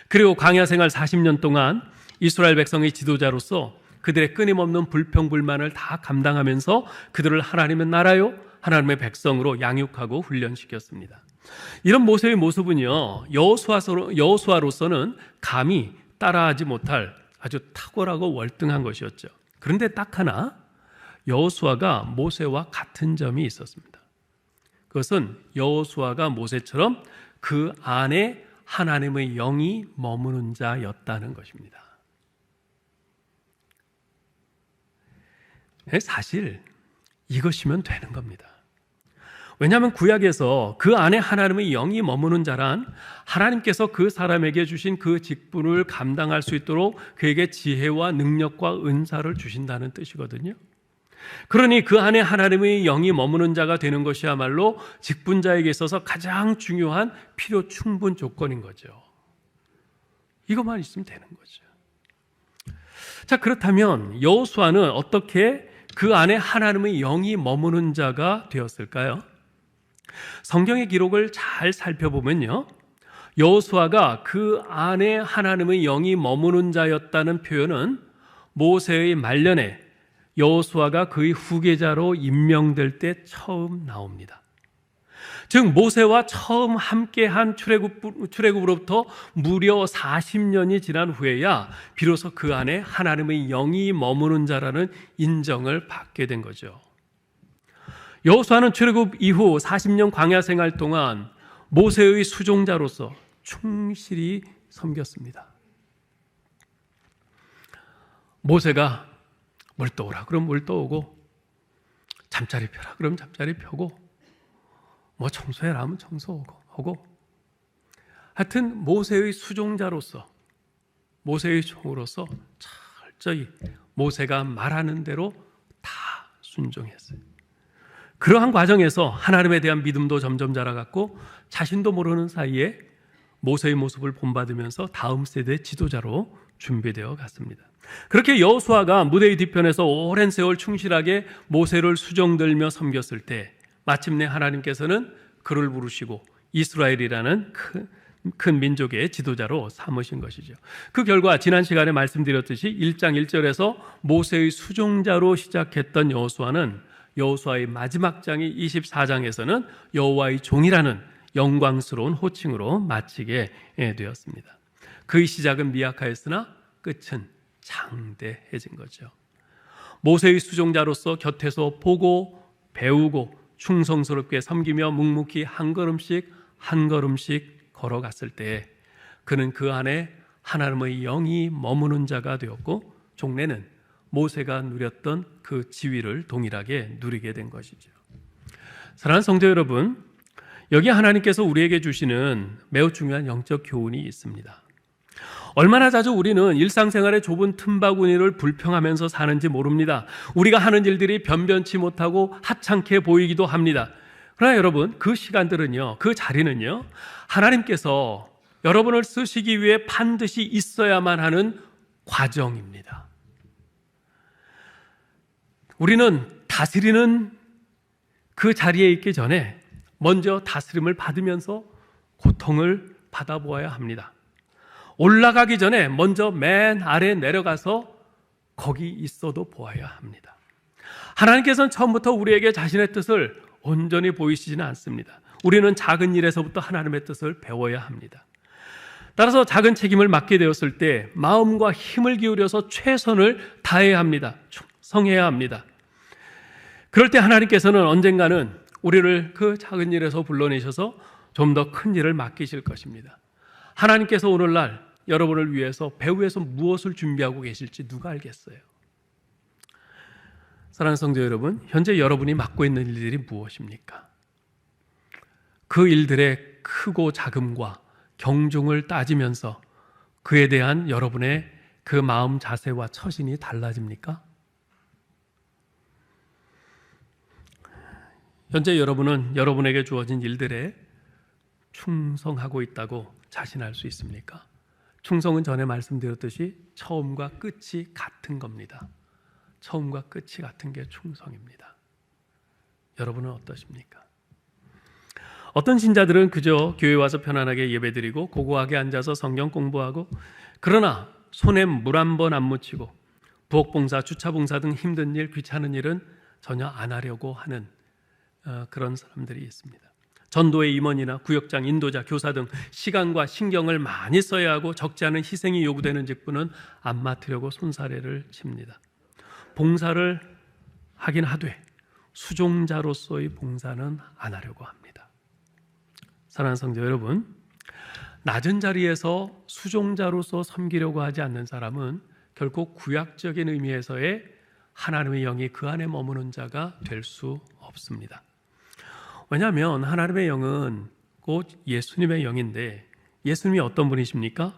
S2: 그리고 광야 생활 40년 동안 이스라엘 백성의 지도자로서 그들의 끊임없는 불평불만을 다 감당하면서 그들을 하나님의 나라요 하나님의 백성으로 양육하고 훈련시켰습니다. 이런 모세의 모습은요 여호수아로서는 감히 따라하지 못할 아주 탁월하고 월등한 것이었죠. 그런데 딱 하나 여호수아가 모세와 같은 점이 있었습니다. 그것은 여호수아가 모세처럼 그 안에 하나님의 영이 머무는 자였다는 것입니다. 사실 이것이면 되는 겁니다. 왜냐하면 구약에서 그 안에 하나님의 영이 머무는 자란 하나님께서 그 사람에게 주신 그 직분을 감당할 수 있도록 그에게 지혜와 능력과 은사를 주신다는 뜻이거든요. 그러니 그 안에 하나님의 영이 머무는 자가 되는 것이야말로 직분자에게 있어서 가장 중요한 필요 충분 조건인 거죠. 이것만 있으면 되는 거죠. 자, 그렇다면 여호수아는 어떻게 그 안에 하나님의 영이 머무는 자가 되었을까요? 성경의 기록을 잘 살펴보면요, 여호수아가 그 안에 하나님의 영이 머무는 자였다는 표현은 모세의 말년에 여호수아가 그의 후계자로 임명될 때 처음 나옵니다. 즉 모세와 처음 함께한 출애굽으로부터 무려 40년이 지난 후에야 비로소 그 안에 하나님의 영이 머무는 자라는 인정을 받게 된 거죠. 여호수아는 출애굽 이후 40년 광야 생활 동안 모세의 수종자로서 충실히 섬겼습니다. 모세가 물 떠오라 그럼 물 떠오고, 잠자리 펴라 그럼 잠자리 펴고, 뭐 청소해라 하면 청소하고, 하여튼 모세의 수종자로서, 모세의 종으로서 철저히 모세가 말하는 대로 다 순종했어요. 그러한 과정에서 하나님에 대한 믿음도 점점 자라갔고 자신도 모르는 사이에 모세의 모습을 본받으면서 다음 세대 지도자로 준비되어 갔습니다. 그렇게 여호수아가 무대의 뒤편에서 오랜 세월 충실하게 모세를 수종들며 섬겼을 때 마침내 하나님께서는 그를 부르시고 이스라엘이라는 큰 민족의 지도자로 삼으신 것이죠. 그 결과 지난 시간에 말씀드렸듯이 1장 1절에서 모세의 수종자로 시작했던 여호수아는 여호수아의 마지막 장인 24장에서는 여호와의 종이라는 영광스러운 호칭으로 마치게 되었습니다. 그의 시작은 미약하였으나 끝은 장대해진 거죠. 모세의 수종자로서 곁에서 보고 배우고 충성스럽게 섬기며 묵묵히 한 걸음씩 한 걸음씩 걸어갔을 때 그는 그 안에 하나님의 영이 머무는 자가 되었고 종래는 모세가 누렸던 그 지위를 동일하게 누리게 된 것이죠. 사랑하는 성도 여러분, 여기 하나님께서 우리에게 주시는 매우 중요한 영적 교훈이 있습니다. 얼마나 자주 우리는 일상생활의 좁은 틈바구니를 불평하면서 사는지 모릅니다. 우리가 하는 일들이 변변치 못하고 하찮게 보이기도 합니다. 그러나 여러분, 그 시간들은요, 그 자리는요, 하나님께서 여러분을 쓰시기 위해 반드시 있어야만 하는 과정입니다. 우리는 다스리는 그 자리에 있기 전에 먼저 다스림을 받으면서 고통을 받아보아야 합니다. 올라가기 전에 먼저 맨 아래 내려가서 거기 있어도 보아야 합니다. 하나님께서는 처음부터 우리에게 자신의 뜻을 온전히 보이시지는 않습니다. 우리는 작은 일에서부터 하나님의 뜻을 배워야 합니다. 따라서 작은 책임을 맡게 되었을 때 마음과 힘을 기울여서 최선을 다해야 합니다. 충성해야 합니다. 그럴 때 하나님께서는 언젠가는 우리를 그 작은 일에서 불러내셔서 좀 더 큰 일을 맡기실 것입니다. 하나님께서 오늘날 여러분을 위해서 배후에서 무엇을 준비하고 계실지 누가 알겠어요? 사랑하는 성도 여러분, 현재 여러분이 맡고 있는 일들이 무엇입니까? 그 일들의 크고 작음과 경중을 따지면서 그에 대한 여러분의 그 마음 자세와 처신이 달라집니까? 현재 여러분은 여러분에게 주어진 일들에 충성하고 있다고 자신할 수 있습니까? 충성은 전에 말씀드렸듯이 처음과 끝이 같은 겁니다. 처음과 끝이 같은 게 충성입니다. 여러분은 어떠십니까? 어떤 신자들은 그저 교회 와서 편안하게 예배드리고 고고하게 앉아서 성경 공부하고, 그러나 손에 물 한 번 안 묻히고 부엌봉사, 주차봉사 등 힘든 일, 귀찮은 일은 전혀 안 하려고 하는 그런 사람들이 있습니다. 전도의 임원이나 구역장, 인도자, 교사 등 시간과 신경을 많이 써야 하고 적지 않은 희생이 요구되는 직분은 안 맡으려고 손사래를 칩니다. 봉사를 하긴 하되 수종자로서의 봉사는 안 하려고 합니다. 사랑하는 성도 여러분, 낮은 자리에서 수종자로서 섬기려고 하지 않는 사람은 결코 구약적인 의미에서의 하나님의 영이 그 안에 머무는 자가 될 수 없습니다. 왜냐하면 하나님의 영은 곧 예수님의 영인데, 예수님이 어떤 분이십니까?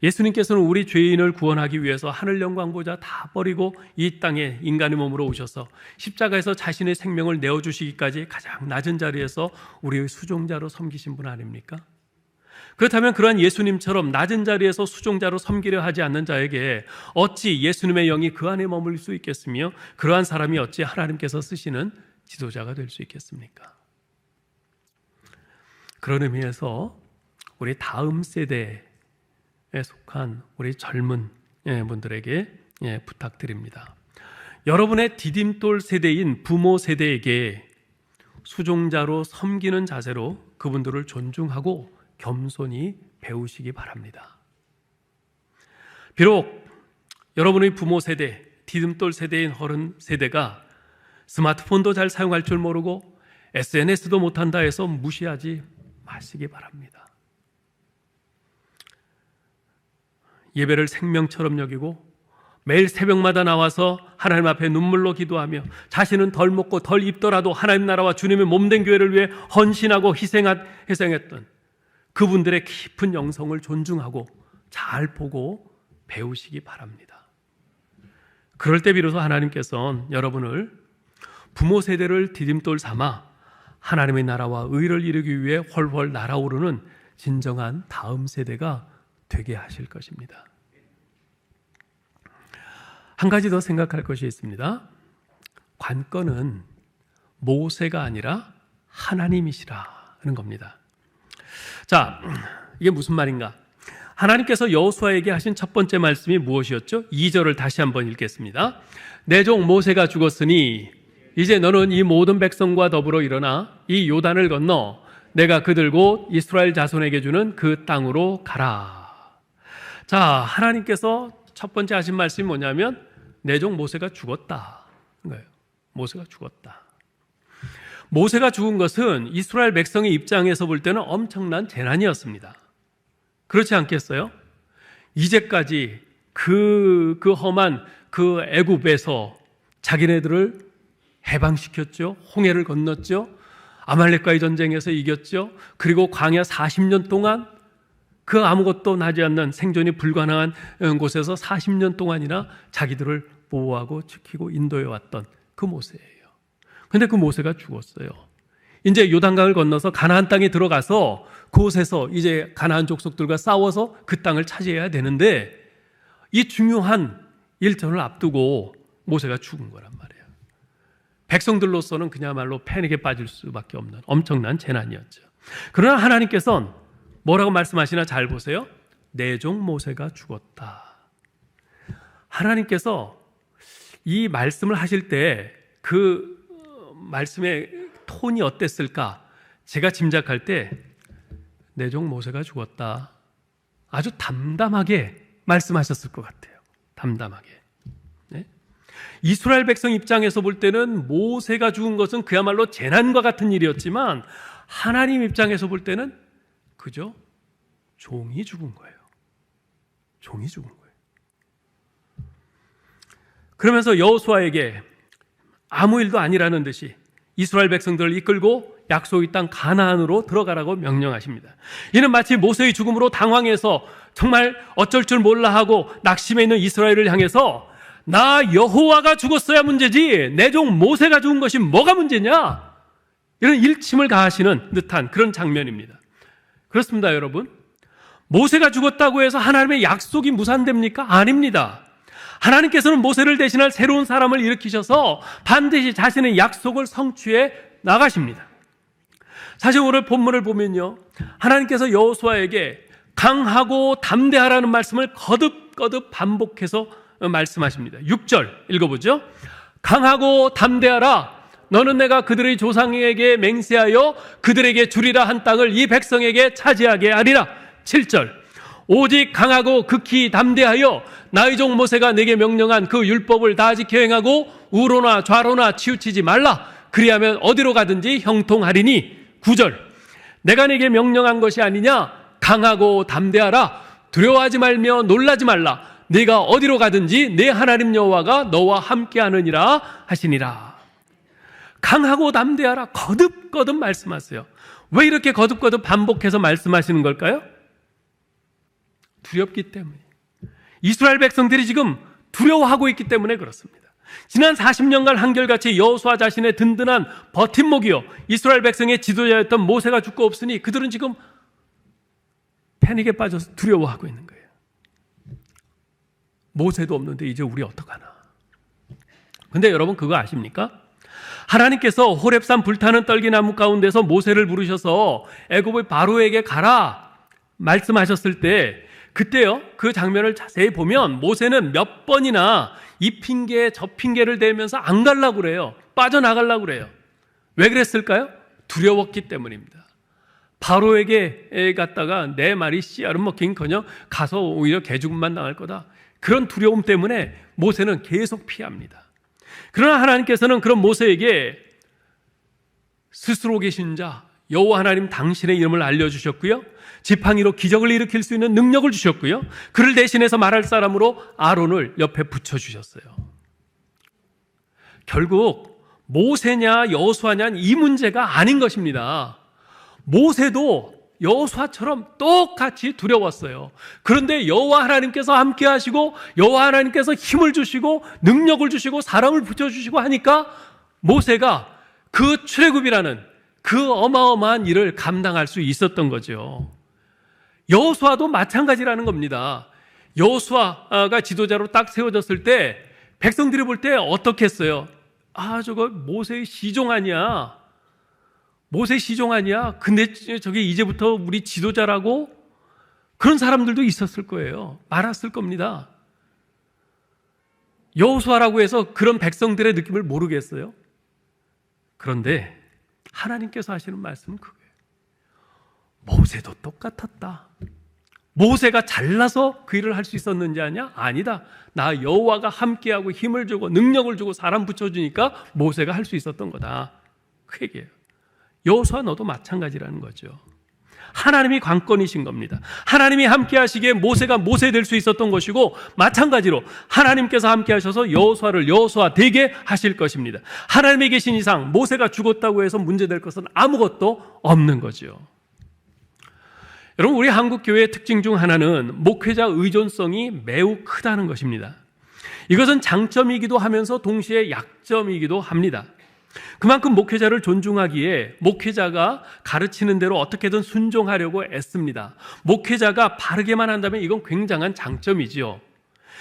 S2: 예수님께서는 우리 죄인을 구원하기 위해서 하늘 영광 보좌 다 버리고 이 땅에 인간의 몸으로 오셔서 십자가에서 자신의 생명을 내어주시기까지 가장 낮은 자리에서 우리의 수종자로 섬기신 분 아닙니까? 그렇다면 그러한 예수님처럼 낮은 자리에서 수종자로 섬기려 하지 않는 자에게 어찌 예수님의 영이 그 안에 머물 수 있겠으며, 그러한 사람이 어찌 하나님께서 쓰시는 지도자가 될 수 있겠습니까? 그런 의미에서 우리 다음 세대에 속한 우리 젊은 분들에게 부탁드립니다. 여러분의 디딤돌 세대인 부모 세대에게 수종자로 섬기는 자세로 그분들을 존중하고 겸손히 배우시기 바랍니다. 비록 여러분의 부모 세대, 디딤돌 세대인 어른 세대가 스마트폰도 잘 사용할 줄 모르고 SNS도 못한다 해서 무시하지 마시기 바랍니다. 예배를 생명처럼 여기고 매일 새벽마다 나와서 하나님 앞에 눈물로 기도하며 자신은 덜 먹고 덜 입더라도 하나님 나라와 주님의 몸된 교회를 위해 헌신하고 희생했던 그분들의 깊은 영성을 존중하고 잘 보고 배우시기 바랍니다. 그럴 때 비로소 하나님께서는 여러분을 부모 세대를 디딤돌 삼아 하나님의 나라와 의를 이루기 위해 훨훨 날아오르는 진정한 다음 세대가 되게 하실 것입니다. 한 가지 더 생각할 것이 있습니다. 관건은 모세가 아니라 하나님이시라는 겁니다. 자, 이게 무슨 말인가? 하나님께서 여호수아에게 하신 첫 번째 말씀이 무엇이었죠? 2절을 다시 한번 읽겠습니다. 내 종 모세가 죽었으니 이제 너는 이 모든 백성과 더불어 일어나 이 요단을 건너 내가 그들고 이스라엘 자손에게 주는 그 땅으로 가라. 자, 하나님께서 첫 번째 하신 말씀이 뭐냐면 내 종 모세가 죽었다. 거예요. 모세가 죽었다. 모세가 죽은 것은 이스라엘 백성의 입장에서 볼 때는 엄청난 재난이었습니다. 그렇지 않겠어요? 이제까지 그 험한 그 애굽에서 자기네들을 해방시켰죠. 홍해를 건넜죠. 아말렉과의 전쟁에서 이겼죠. 그리고 광야 40년 동안 그 아무것도 나지 않는 생존이 불가능한 곳에서 40년 동안이나 자기들을 보호하고 지키고 인도해 왔던 그 모세예요. 근데 그 모세가 죽었어요. 이제 요단강을 건너서 가나안 땅에 들어가서 그곳에서 이제 가나안 족속들과 싸워서 그 땅을 차지해야 되는데 이 중요한 일정을 앞두고 모세가 죽은 거란 말이에요. 백성들로서는 그야말로 패닉에 빠질 수밖에 없는 엄청난 재난이었죠. 그러나 하나님께서는 뭐라고 말씀하시나 잘 보세요. 내 종 모세가 죽었다. 하나님께서 이 말씀을 하실 때 그 말씀의 톤이 어땠을까? 제가 짐작할 때 내 종 모세가 죽었다. 아주 담담하게 말씀하셨을 것 같아요. 담담하게. 네? 이스라엘 백성 입장에서 볼 때는 모세가 죽은 것은 그야말로 재난과 같은 일이었지만 하나님 입장에서 볼 때는 그저 종이 죽은 거예요. 종이 죽은 거예요. 그러면서 여호수아에게 아무 일도 아니라는 듯이 이스라엘 백성들을 이끌고 약속의 땅 가나안으로 들어가라고 명령하십니다. 이는 마치 모세의 죽음으로 당황해서 정말 어쩔 줄 몰라 하고 낙심해 있는 이스라엘을 향해서 나 여호와가 죽었어야 문제지 내 종 모세가 죽은 것이 뭐가 문제냐, 이런 일침을 가하시는 듯한 그런 장면입니다. 그렇습니다, 여러분. 모세가 죽었다고 해서 하나님의 약속이 무산됩니까? 아닙니다. 하나님께서는 모세를 대신할 새로운 사람을 일으키셔서 반드시 자신의 약속을 성취해 나가십니다. 사실 오늘 본문을 보면요, 하나님께서 여호수아에게 강하고 담대하라는 말씀을 거듭거듭 반복해서 말씀하십니다. 6절 읽어보죠. 강하고 담대하라. 너는 내가 그들의 조상에게 맹세하여 그들에게 주리라 한 땅을 이 백성에게 차지하게 하리라. 7절. 오직 강하고 극히 담대하여 나의 종 모세가 내게 명령한 그 율법을 다 지켜 행하고 우로나 좌로나 치우치지 말라. 그리하면 어디로 가든지 형통하리니. 9절. 내가 내게 명령한 것이 아니냐. 강하고 담대하라. 두려워하지 말며 놀라지 말라. 네가 어디로 가든지 내 하나님 여호와가 너와 함께하느니라 하시니라. 강하고 담대하라. 거듭거듭 말씀하세요. 왜 이렇게 거듭거듭 반복해서 말씀하시는 걸까요? 두렵기 때문에. 이스라엘 백성들이 지금 두려워하고 있기 때문에 그렇습니다. 지난 40년간 한결같이 여호수아 자신의 든든한 버팀목이요, 이스라엘 백성의 지도자였던 모세가 죽고 없으니 그들은 지금 패닉에 빠져서 두려워하고 있는 거예요. 모세도 없는데 이제 우리 어떡하나. 근데 여러분 그거 아십니까? 하나님께서 호렙산 불타는 떨기나무 가운데서 모세를 부르셔서 애굽의 바로에게 가라 말씀하셨을 때, 그때요, 그 장면을 자세히 보면 모세는 몇 번이나 이 핑계 저 핑계를 대면서 안 가려고 그래요. 빠져나가려고 그래요. 왜 그랬을까요? 두려웠기 때문입니다. 바로에게 갔다가 내 말이 씨알은 먹긴커녕 가서 오히려 개죽음만 당할 거다. 그런 두려움 때문에 모세는 계속 피합니다. 그러나 하나님께서는 그런 모세에게 스스로 계신 자 여호와 하나님 당신의 이름을 알려주셨고요, 지팡이로 기적을 일으킬 수 있는 능력을 주셨고요, 그를 대신해서 말할 사람으로 아론을 옆에 붙여주셨어요. 결국 모세냐 여호수아냐 이 문제가 아닌 것입니다. 모세도 여호수아처럼 똑같이 두려웠어요. 그런데 여호와 하나님께서 함께 하시고 여호와 하나님께서 힘을 주시고 능력을 주시고 사람을 붙여주시고 하니까 모세가 그 출애굽이라는 그 어마어마한 일을 감당할 수 있었던 거죠. 여호수아도 마찬가지라는 겁니다. 여호수아가 지도자로 딱 세워졌을 때 백성들이 볼 때 어떻게 했어요? 아, 저거 모세의 시종 아니야. 모세 시종 아니야. 근데 저게 이제부터 우리 지도자라고? 그런 사람들도 있었을 거예요. 많았을 겁니다. 여호수아라고 해서 그런 백성들의 느낌을 모르겠어요. 그런데 하나님께서 하시는 말씀은 그거예요. 모세도 똑같았다. 모세가 잘나서 그 일을 할 수 있었는지 아냐? 아니다. 나 여호와가 함께하고 힘을 주고 능력을 주고 사람 붙여주니까 모세가 할 수 있었던 거다. 그 얘기예요. 여호수아 너도 마찬가지라는 거죠. 하나님이 관건이신 겁니다. 하나님이 함께 하시기에 모세가 모세 될 수 있었던 것이고, 마찬가지로 하나님께서 함께 하셔서 여호수아를 여호수아 되게 하실 것입니다. 하나님이 계신 이상 모세가 죽었다고 해서 문제될 것은 아무것도 없는 거죠. 여러분, 우리 한국 교회의 특징 중 하나는 목회자 의존성이 매우 크다는 것입니다. 이것은 장점이기도 하면서 동시에 약점이기도 합니다. 그만큼 목회자를 존중하기에 목회자가 가르치는 대로 어떻게든 순종하려고 애씁니다. 목회자가 바르게만 한다면 이건 굉장한 장점이지요.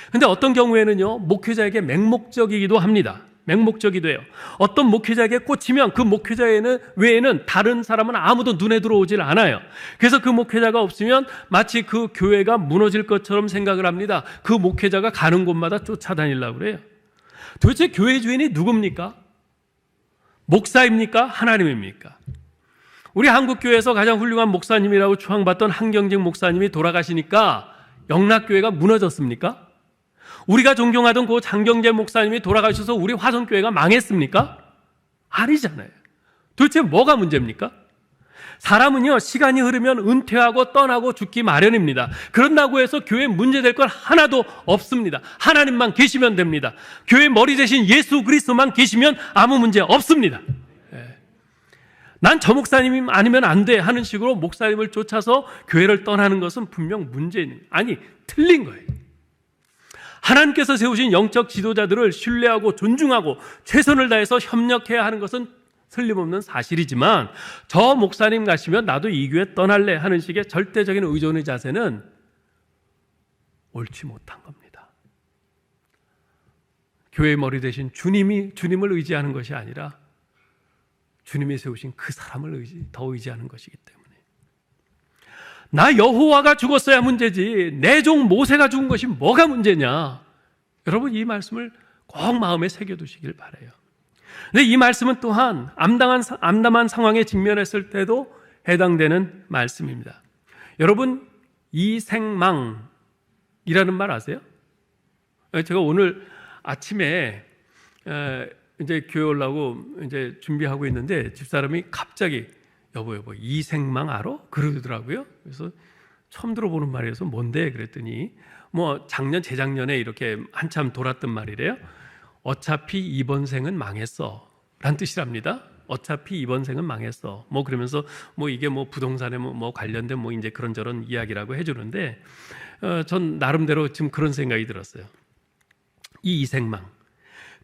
S2: 그런데 어떤 경우에는요, 목회자에게 맹목적이기도 합니다. 맹목적이기도 해요. 어떤 목회자에게 꽂히면 그 목회자 외에는 다른 사람은 아무도 눈에 들어오질 않아요. 그래서 그 목회자가 없으면 마치 그 교회가 무너질 것처럼 생각을 합니다. 그 목회자가 가는 곳마다 쫓아다니려고 그래요. 도대체 교회 주인이 누굽니까? 목사입니까? 하나님입니까? 우리 한국교회에서 가장 훌륭한 목사님이라고 추앙받던 한경직 목사님이 돌아가시니까 영락교회가 무너졌습니까? 우리가 존경하던 그 장경재 목사님이 돌아가셔서 우리 화성교회가 망했습니까? 아니잖아요. 도대체 뭐가 문제입니까? 사람은요, 시간이 흐르면 은퇴하고 떠나고 죽기 마련입니다. 그런다고 해서 교회에 문제될 건 하나도 없습니다. 하나님만 계시면 됩니다. 교회 머리 대신 예수 그리스도만 계시면 아무 문제 없습니다. 난 저 목사님 아니면 안 돼 하는 식으로 목사님을 쫓아서 교회를 떠나는 것은 분명 아니, 틀린 거예요. 하나님께서 세우신 영적 지도자들을 신뢰하고 존중하고 최선을 다해서 협력해야 하는 것은 틀림없는 사실이지만, 저 목사님 가시면 나도 이 교회 떠날래 하는 식의 절대적인 의존의 자세는 옳지 못한 겁니다. 교회의 머리 대신 주님을 의지하는 것이 아니라 주님이 세우신 그 사람을 더 의지하는 것이기 때문에, 나 여호와가 죽었어야 문제지 내 종 모세가 죽은 것이 뭐가 문제냐. 여러분, 이 말씀을 꼭 마음에 새겨두시길 바라요. 근데 이 말씀은 또한 암담한 상황에 직면했을 때도 해당되는 말씀입니다. 여러분, 이생망이라는 말 아세요? 제가 오늘 아침에 이제 교회 오려고 이제 준비하고 있는데 집사람이 갑자기 여보 이생망 알아? 그러더라고요. 그래서 처음 들어보는 말이어서 뭔데? 그랬더니 뭐 재작년에 이렇게 한참 돌았던 말이래요. 어차피 이번 생은 망했어 라는 뜻이랍니다. 어차피 이번 생은 망했어. 뭐 그러면서 뭐 이게 뭐 부동산에 뭐 관련된 뭐 이제 그런저런 이야기라고 해주는데, 전 나름대로 지금 그런 생각이 들었어요. 이 이생망,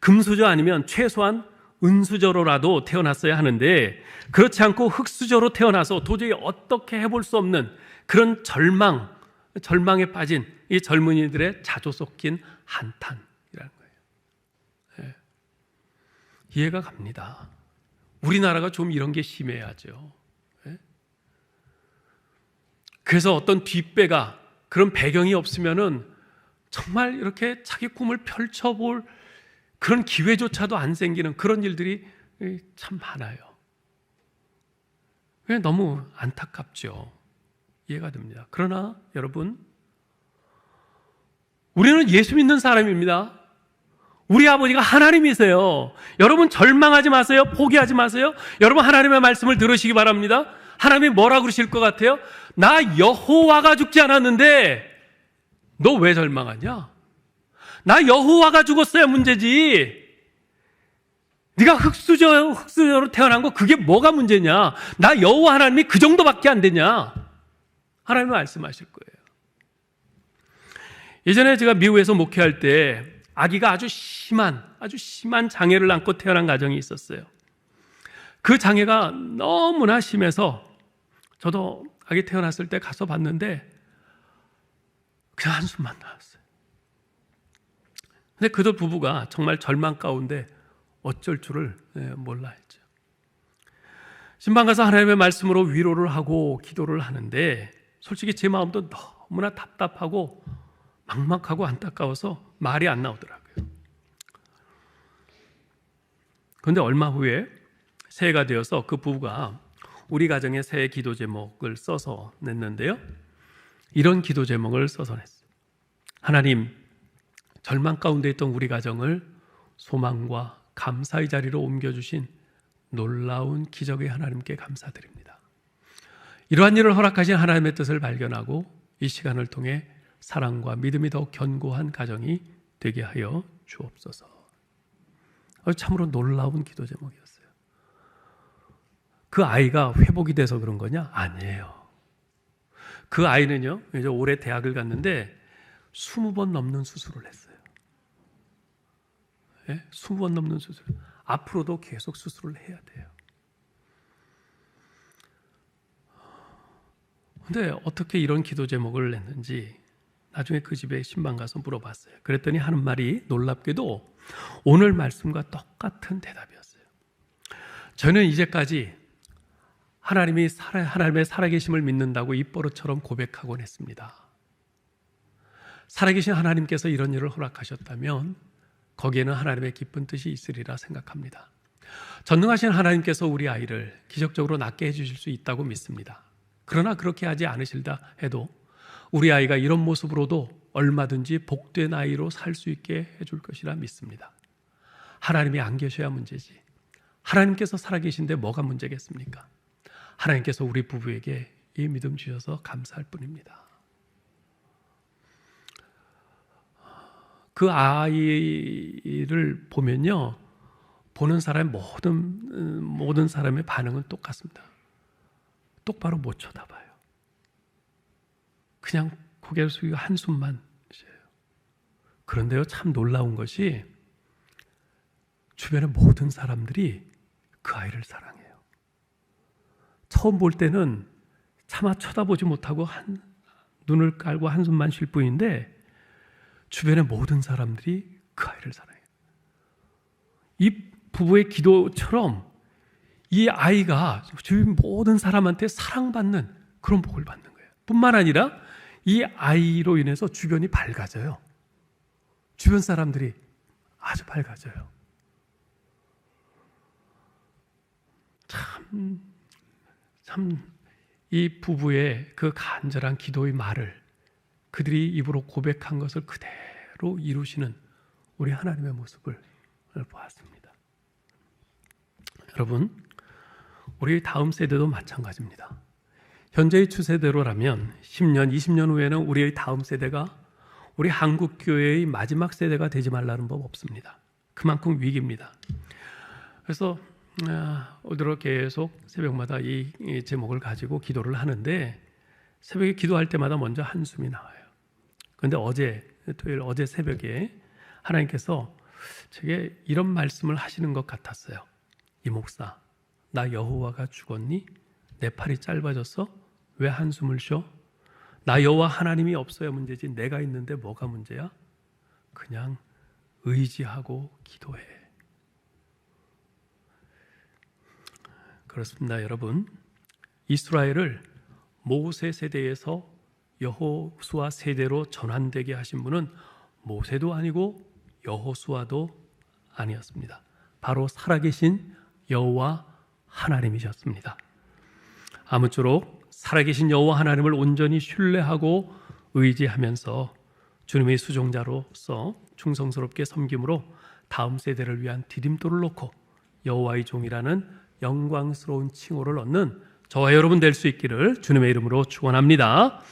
S2: 금수저 아니면 최소한 은수저로라도 태어났어야 하는데, 그렇지 않고 흙수저로 태어나서 도저히 어떻게 해볼 수 없는 그런 절망에 빠진 이 젊은이들의 자조 섞인 한탄이라는 거예요. 이해가 갑니다. 우리나라가 좀 이런 게 심해야죠. 그래서 어떤 뒷배가, 그런 배경이 없으면은 정말 이렇게 자기 꿈을 펼쳐볼 그런 기회조차도 안 생기는 그런 일들이 참 많아요. 너무 안타깝죠. 이해가 됩니다. 그러나 여러분, 우리는 예수 믿는 사람입니다. 우리 아버지가 하나님이세요. 여러분 절망하지 마세요. 포기하지 마세요. 여러분 하나님의 말씀을 들으시기 바랍니다. 하나님이 뭐라고 그러실 것 같아요? 나 여호와가 죽지 않았는데 너 왜 절망하냐? 나 여호와가 죽었어야 문제지. 네가 흙수저로 태어난 거 그게 뭐가 문제냐? 나 여호와 하나님이 그 정도밖에 안 되냐? 하나님은 말씀하실 거예요. 예전에 제가 미국에서 목회할 때 아기가 아주 심한 장애를 안고 태어난 가정이 있었어요. 그 장애가 너무나 심해서 저도 아기 태어났을 때 가서 봤는데 그냥 한숨만 나왔어요. 근데 그들 부부가 정말 절망 가운데 어쩔 줄을 몰라 했죠. 신방 가서 하나님의 말씀으로 위로를 하고 기도를 하는데 솔직히 제 마음도 너무나 답답하고 막막하고 안타까워서 말이 안 나오더라고요. 그런데 얼마 후에 새해가 되어서 그 부부가 우리 가정의 새해 기도 제목을 써서 냈는데요. 이런 기도 제목을 써서 냈어요. 하나님, 절망 가운데 있던 우리 가정을 소망과 감사의 자리로 옮겨주신 놀라운 기적의 하나님께 감사드립니다. 이러한 일을 허락하신 하나님의 뜻을 발견하고 이 시간을 통해 사랑과 믿음이 더욱 견고한 가정이 되게 하여 주옵소서. 참으로 놀라운 기도 제목이었어요. 그 아이가 회복이 돼서 그런 거냐? 아니에요. 그 아이는요, 이제 올해 대학을 갔는데 20번 넘는 수술을 했어요. 20번 넘는 수술. 앞으로도 계속 수술을 해야 돼요. 근데 어떻게 이런 기도 제목을 냈는지 나중에 그 집에 신방 가서 물어봤어요. 그랬더니 하는 말이 놀랍게도 오늘 말씀과 똑같은 대답이었어요. 저는 이제까지 하나님의 살아계심을 믿는다고 입버릇처럼 고백하곤 했습니다. 살아계신 하나님께서 이런 일을 허락하셨다면 거기에는 하나님의 기쁜 뜻이 있으리라 생각합니다. 전능하신 하나님께서 우리 아이를 기적적으로 낫게 해주실 수 있다고 믿습니다. 그러나 그렇게 하지 않으실다 해도 우리 아이가 이런 모습으로도 얼마든지 복된 아이로 살 수 있게 해줄 것이라 믿습니다. 하나님이 안 계셔야 문제지. 하나님께서 살아계신데 뭐가 문제겠습니까? 하나님께서 우리 부부에게 이 믿음 주셔서 감사할 뿐입니다. 그 아이를 보면요, 보는 사람 모든 사람의 반응은 똑같습니다. 똑바로 못 쳐다봐요. 그냥 고개를 숙이고 한숨만 쉬어요. 그런데요, 참 놀라운 것이 주변의 모든 사람들이 그 아이를 사랑해요. 처음 볼 때는 차마 쳐다보지 못하고 눈을 깔고 한숨만 쉴 뿐인데 주변의 모든 사람들이 그 아이를 사랑해요. 이 부부의 기도처럼 이 아이가 주변 모든 사람한테 사랑받는 그런 복을 받는 거예요. 뿐만 아니라 이 아이로 인해서 주변이 밝아져요. 주변 사람들이 아주 밝아져요. 참 이 부부의 그 간절한 기도의 말을 그들이 입으로 고백한 것을 그대로 이루시는 우리 하나님의 모습을 보았습니다. 여러분, 우리 다음 세대도 마찬가지입니다. 현재의 추세대로라면 10년, 20년 후에는 우리의 다음 세대가 우리 한국교회의 마지막 세대가 되지 말라는 법 없습니다. 그만큼 위기입니다. 그래서 오늘도 계속 새벽마다 이 제목을 가지고 기도를 하는데 새벽에 기도할 때마다 먼저 한숨이 나와요. 그런데 토요일 어제 새벽에 하나님께서 제게 이런 말씀을 하시는 것 같았어요. 이 목사, 나 여호와가 죽었니? 내 팔이 짧아졌어? 왜 한숨을 쉬어? 나 여호와 하나님이 없어야 문제지 내가 있는데 뭐가 문제야? 그냥 의지하고 기도해. 그렇습니다, 여러분. 이스라엘을 모세 세대에서 여호수아 세대로 전환되게 하신 분은 모세도 아니고 여호수아도 아니었습니다. 바로 살아계신 여호와 하나님이셨습니다. 아무쪼록 살아계신 여호와 하나님을 온전히 신뢰하고 의지하면서 주님의 수종자로서 충성스럽게 섬김으로 다음 세대를 위한 디딤돌을 놓고 여호와의 종이라는 영광스러운 칭호를 얻는 저와 여러분 될 수 있기를 주님의 이름으로 축원합니다.